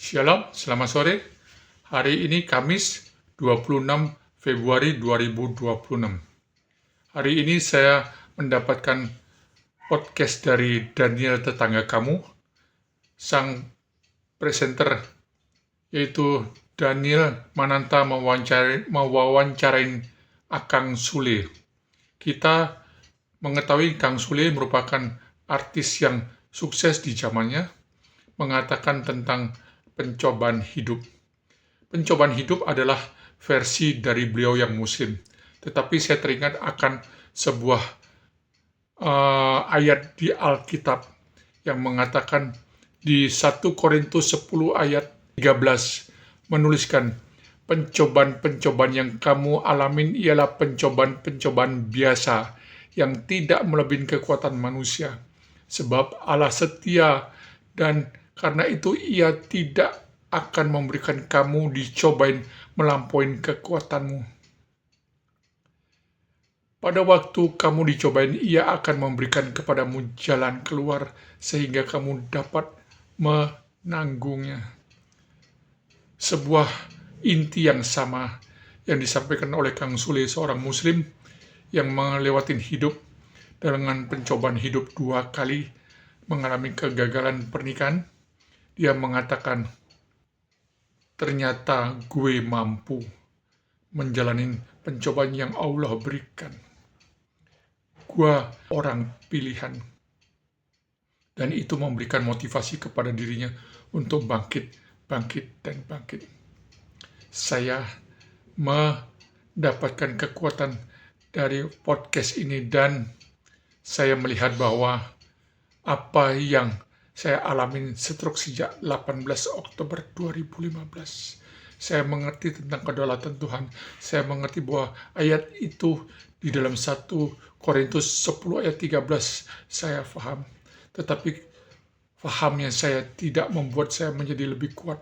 Shalom, selamat sore. Hari ini Kamis 26 Februari 2026. Hari ini saya mendapatkan podcast dari Daniel Tetangga Kamu, sang presenter, yaitu Daniel Mananta mewawancarain Akang Sule. Kita mengetahui Kang Sule merupakan artis yang sukses di zamannya, mengatakan tentang pencobaan hidup. Pencobaan hidup adalah versi dari beliau yang muslim. Tetapi saya teringat akan sebuah ayat di Alkitab yang mengatakan di 1 Korintus 10 ayat 13 menuliskan, pencobaan-pencobaan yang kamu alamin ialah pencobaan-pencobaan biasa yang tidak melebihi kekuatan manusia. Sebab Allah setia dan karena itu ia tidak akan memberikan kamu dicobain melampaui kekuatanmu. Pada waktu kamu dicobain, ia akan memberikan kepadamu jalan keluar sehingga kamu dapat menanggungnya. Sebuah inti yang sama yang disampaikan oleh Kang Sule, seorang muslim yang melewati hidup dengan pencobaan hidup 2 kali, mengalami kegagalan pernikahan. Dia mengatakan, ternyata gue mampu menjalani pencobaan yang Allah berikan. Gue orang pilihan. Dan itu memberikan motivasi kepada dirinya untuk bangkit. Saya mendapatkan kekuatan dari podcast ini dan saya melihat bahwa apa yang saya alami stroke sejak 18 Oktober 2015. Saya mengerti tentang kedaulatan Tuhan. Saya mengerti bahwa ayat itu di dalam 1 Korintus 10 ayat 13 saya paham. Tetapi pahamnya saya tidak membuat saya menjadi lebih kuat.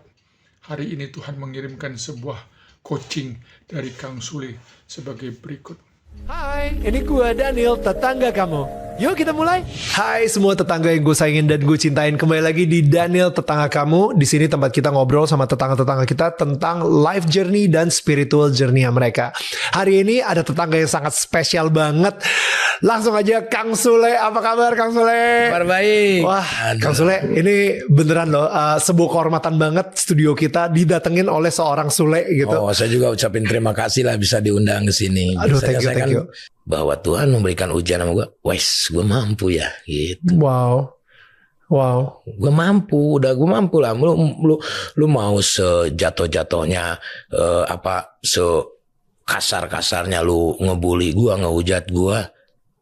Hari ini Tuhan mengirimkan sebuah coaching dari Kang Sule sebagai berikut. Hai, ini gue Daniel, tetangga kamu. Yuk kita mulai. Hai semua tetangga yang gue sayangin dan gue cintain, kembali lagi di Daniel Tetangga Kamu. Di sini tempat kita ngobrol sama tetangga-tetangga kita tentang life journey dan spiritual journey mereka. Hari ini ada tetangga yang sangat spesial banget. Langsung aja Kang Sule, apa kabar Kang Sule? Kabar baik. Wah, Kang Sule, ini beneran loh sebuah kehormatan banget studio kita didatengin oleh seorang Sule gitu. Oh, saya juga ucapin terima kasih lah bisa diundang ke sini. Aduh, Biasanya thank you. Bahwa Tuhan memberikan ujian sama gue, wes gue mampu ya gitu. Wow. Gue mampu lah. Lu mau sejatuh-jatuhnya sekasar-kasarnya lu ngebully gue, ngehujat gue,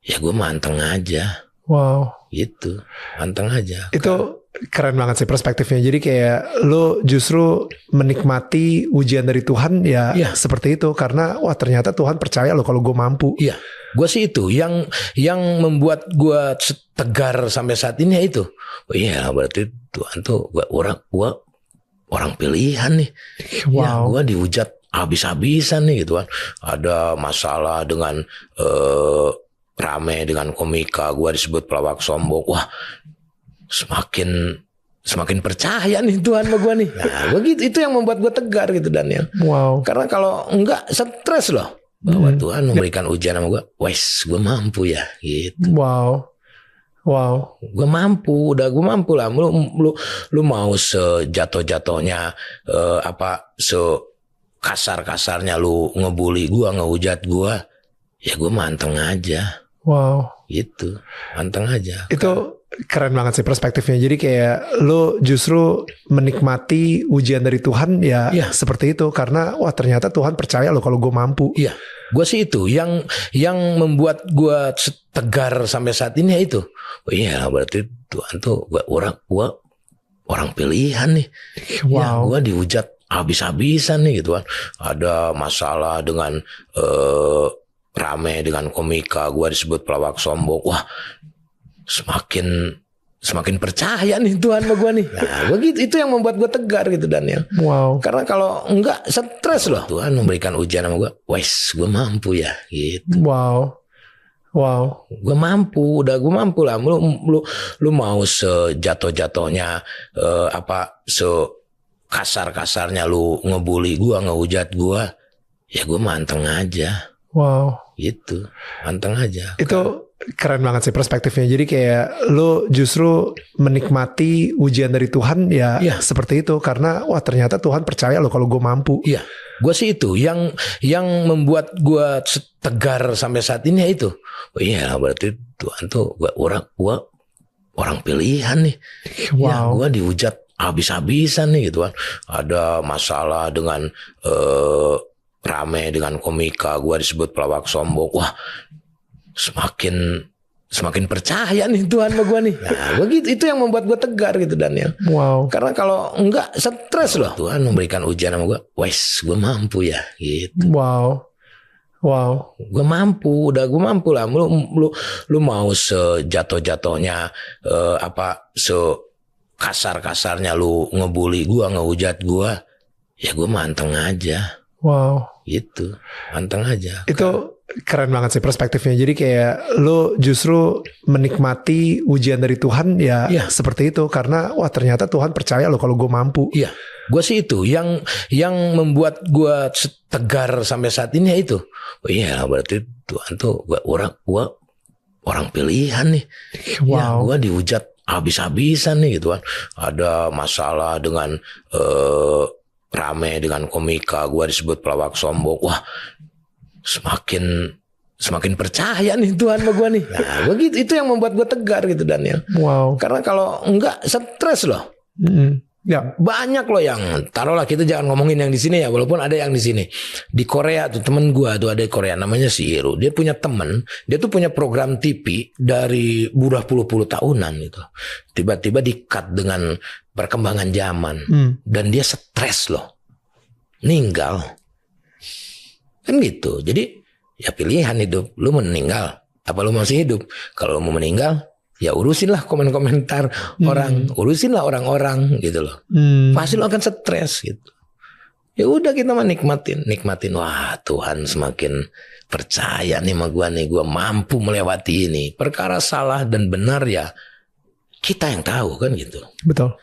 ya gue manteng aja. Wow. Gitu, manteng aja. Itu keren banget sih perspektifnya. Jadi kayak lo justru menikmati ujian dari Tuhan ya, seperti itu. Karena wah ternyata Tuhan percaya lo kalau gue mampu. Iya, gue sih itu yang membuat gue tegar sampai saat ini ya itu. Oh iya, berarti Tuhan tuh gue orang pilihan nih. Wow. Ya, gue dihujat habis-habisan nih gitu kan. Ada masalah dengan rame dengan komika, gue disebut pelawak sombong. Wah, semakin percaya nih Tuhan sama gue nih. Nah, gue gitu, itu yang membuat gue tegar gitu Daniel. Wow. Karena kalau enggak stres loh. Bahwa Tuhan memberikan ujian sama gue, wes gue mampu ya gitu. Wow. Gue mampu lah. Lu mau sejatuh-jatuhnya sekasar-kasarnya lu ngebully gue, ngehujat gue, ya gue manteng aja. Wow. Gitu, manteng aja. Itu keren banget sih perspektifnya. Jadi kayak lo justru menikmati ujian dari Tuhan ya, seperti itu. Karena wah ternyata Tuhan percaya lo kalau gue mampu. Iya, gue sih itu yang membuat gue tegar sampai saat ini ya itu. Oh iya, berarti Tuhan tuh gue orang pilihan nih. Wow. Ya, gue dihujat habis-habisan nih gitu kan. Ada masalah dengan rame dengan komika, gue disebut pelawak sombong. Wah, semakin percaya nih Tuhan sama gue nih. Nah, gue gitu, itu yang membuat gue tegar gitu Daniel. Wow. Karena kalau enggak stres loh. Tuhan memberikan ujian sama gue, wes gue mampu ya gitu. Wow. Gue mampu lah. Lu mau sejatuh-jatuhnya sekasar-kasarnya lu ngebully gua, ngehujat gua, ya gua manteng aja. Wow. Gitu, manteng aja. Itu keren banget sih perspektifnya. Jadi kayak lo justru menikmati ujian dari Tuhan ya, Iya. seperti itu. Karena wah ternyata Tuhan percaya lo kalau gue mampu. Iya, gue sih itu yang membuat gue tegar sampai saat ini ya itu. Oh iya, berarti Tuhan tuh gua orang pilihan nih. Wow. Ya, gue dihujat habis-habisan nih gitu kan. Ada masalah dengan rame dengan komika, gue disebut pelawak sombong. Wah, semakin percaya nih Tuhan sama gue nih. Nah, begitu, itu yang membuat gue tegar gitu Daniel. Wow. Karena kalau enggak stres loh. Tuhan memberikan ujian sama gue, wes gue mampu ya gitu. Wow. Wow. Gue mampu, udah gue mampu lah. Lu mau sejatuh-jatuhnya sekasar-kasarnya lu ngebully gue, ngehujat gue, ya gue manteng aja. Wow. Gitu, manteng aja. Itu keren banget sih perspektifnya. Jadi kayak lo justru menikmati ujian dari Tuhan ya, Iya. seperti itu. Karena wah ternyata Tuhan percaya lo kalau gue mampu. Iya, gue sih itu yang membuat gue tegar sampai saat ini ya itu. Oh iya, berarti Tuhan tuh gua orang pilihan nih. Wow. Ya, gue dihujat habis-habisan nih gitu kan. Ada masalah dengan rame dengan komika, gue disebut pelawak sombong. Wah, semakin percaya nih Tuhan sama gue nih. Nah, begitu, itu yang membuat gue tegar gitu Daniel. Wow. Karena kalau enggak stres loh. Ya. Banyak loh yang, taruhlah kita jangan ngomongin yang di sini ya, walaupun ada yang di sini. Di Korea tuh temen gue tuh ada di Korea namanya si Iru. Dia punya temen, dia tuh punya program TV dari udah puluh-puluh tahunan gitu. Tiba-tiba di-cut dengan perkembangan zaman. Dan dia stres loh. Meninggal. Kan gitu. Jadi ya pilihan hidup. Lu meninggal, apa lu masih hidup? Kalau lu mau meninggal, ya urusinlah komen-komentar orang, urusinlah orang-orang gitu loh. Pasti lo akan stres gitu. Ya udah kita mah nikmatin. Wah, Tuhan semakin percaya nih sama gua nih, gua mampu melewati ini. Perkara salah dan benar ya kita yang tahu kan gitu. Betul.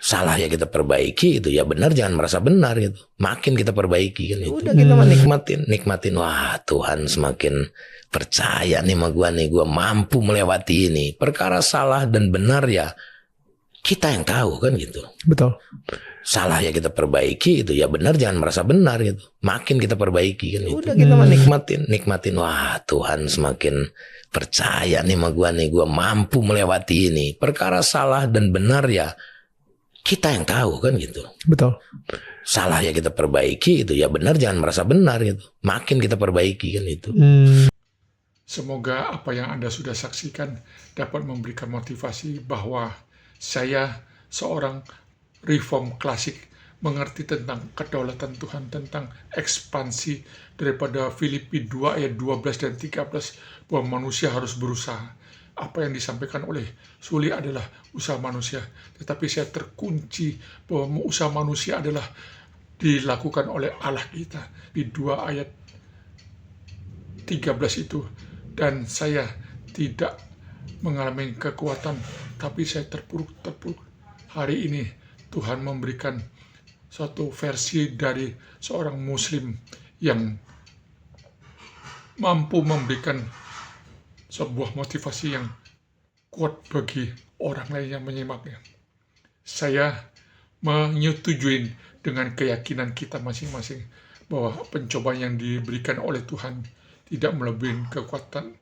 Salah ya kita perbaiki itu, ya benar jangan merasa benar gitu. Makin kita perbaiki kan itu. Udah kita mah nikmatin. Wah, Tuhan semakin percaya nih sama gua nih, gua mampu melewati ini. Perkara salah dan benar ya kita yang tahu kan gitu. Betul. Salah ya kita perbaiki itu, ya benar jangan merasa benar gitu. Makin kita perbaiki kan itu. Udah kita mah nikmatin. Wah, Tuhan semakin percaya nih sama gua nih, gua mampu melewati ini. Perkara salah dan benar ya kita yang tahu kan gitu. Betul. Salah ya kita perbaiki itu, ya benar jangan merasa benar gitu. Makin kita perbaiki kan itu. Semoga apa yang Anda sudah saksikan dapat memberikan motivasi bahwa saya seorang reform klasik mengerti tentang kedaulatan Tuhan, tentang ekspansi daripada Filipi 2 ayat 12 dan 13 bahwa manusia harus berusaha. Apa yang disampaikan oleh Suli adalah usaha manusia, tetapi saya terkunci bahwa usaha manusia adalah dilakukan oleh Allah kita. Di 2 ayat 13 itu, dan saya tidak mengalami kekuatan, tapi saya terpuruk. Hari ini Tuhan memberikan suatu versi dari seorang muslim yang mampu memberikan sebuah motivasi yang kuat bagi orang lain yang menyimaknya. Saya menyetujui dengan keyakinan kita masing-masing bahwa pencobaan yang diberikan oleh Tuhan tidak melebihi kekuatan,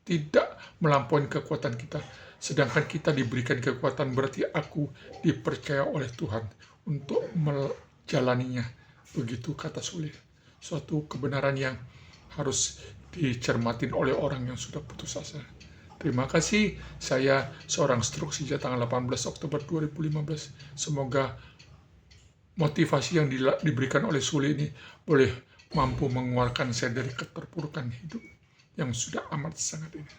tidak melampaui kekuatan kita. Sedangkan kita diberikan kekuatan, berarti aku dipercaya oleh Tuhan untuk menjalaninya. Begitu kata Suli. Suatu kebenaran yang harus dicermatin oleh orang yang sudah putus asa. Terima kasih. Saya seorang instruksi tanggal 18 Oktober 2015. Semoga motivasi yang diberikan oleh Suli ini boleh mampu mengeluarkan saya dari keterpurukan hidup yang sudah amat sangat ini.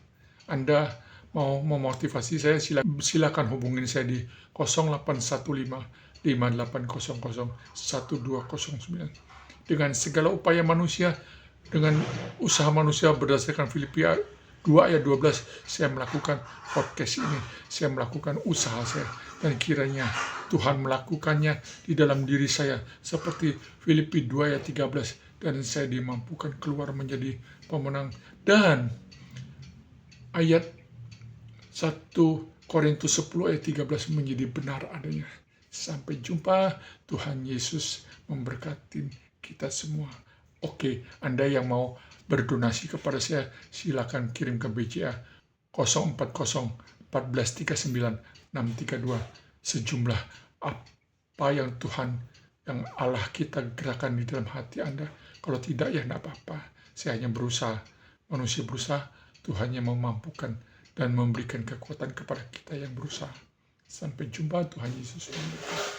Anda mau memotivasi saya, silakan hubungin saya di 0815 5800 1209. Dengan segala upaya manusia, dengan usaha manusia berdasarkan Filipi 2 ayat 12, saya melakukan podcast ini, saya melakukan usaha saya, dan kiranya Tuhan melakukannya di dalam diri saya seperti Filipi 2 ayat 13, dan saya dimampukan keluar menjadi pemenang. Dan ayat 1 Korintus 10 ayat 13 menjadi benar adanya. Sampai jumpa, Tuhan Yesus memberkati kita semua. Oke, Anda yang mau berdonasi kepada saya, silakan kirim ke BCA 040 1439 632 sejumlah apa yang Tuhan, yang Allah kita gerakan di dalam hati Anda. Kalau tidak ya tidak apa-apa. Saya hanya berusaha, manusia berusaha, Tuhan yang memampukan dan memberikan kekuatan kepada kita yang berusaha. Sampai jumpa, Tuhan Yesus memberkati.